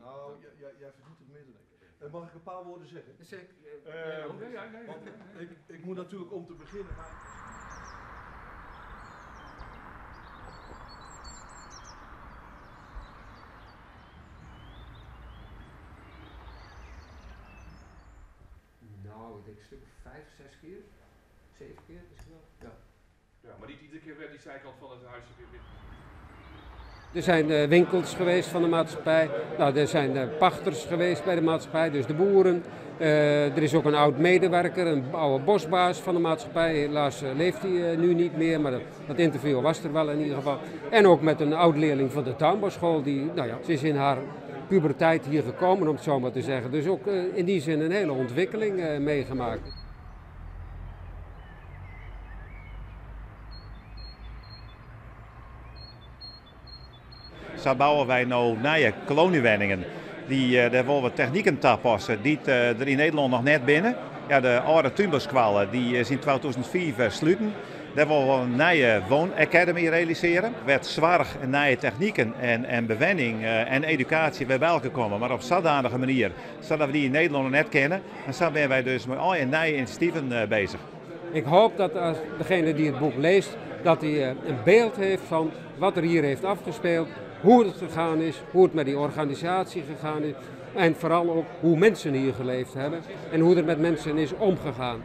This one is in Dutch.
Nou, jij verdient het meer dan ik. Mag ik een paar woorden zeggen? Zeker. Ik moet natuurlijk om te beginnen. Nou, ik denk een stuk of 5, 6 keer. 7 keer misschien wel. Ja. Ja, maar niet iedere keer werd die zijkant van het huis weer. Er zijn winkels geweest van de maatschappij. Nou, er zijn pachters geweest bij de maatschappij, dus de boeren. Er is ook een oud medewerker, een oude bosbaas van de maatschappij. Helaas leeft hij nu niet meer, maar dat interview was er wel in ieder geval. En ook met een oud leerling van de tuinbouwschool. Ze is in haar puberteit hier gekomen, om het zo maar te zeggen. Dus ook in die zin een hele ontwikkeling meegemaakt. Zo bouwen wij nou nieuwe koloniewoningen. Daar willen we technieken toepassen die er in Nederland nog net binnen. Ja, de oude tuinbouwschool die is in 2004 sluiten. Daar willen we een nieuwe woonacademy realiseren. Met zwaar nieuwe technieken en bewenning en educatie bij elkaar komen. Maar op zodanige manier, zodat we die in Nederland nog net kennen. En zo zijn wij dus met al nieuwe initiatieven bezig. Ik hoop dat als degene die het boek leest, dat hij een beeld heeft van wat er hier heeft afgespeeld. Hoe het gegaan is, hoe het met die organisatie gegaan is en vooral ook hoe mensen hier geleefd hebben en hoe er met mensen is omgegaan.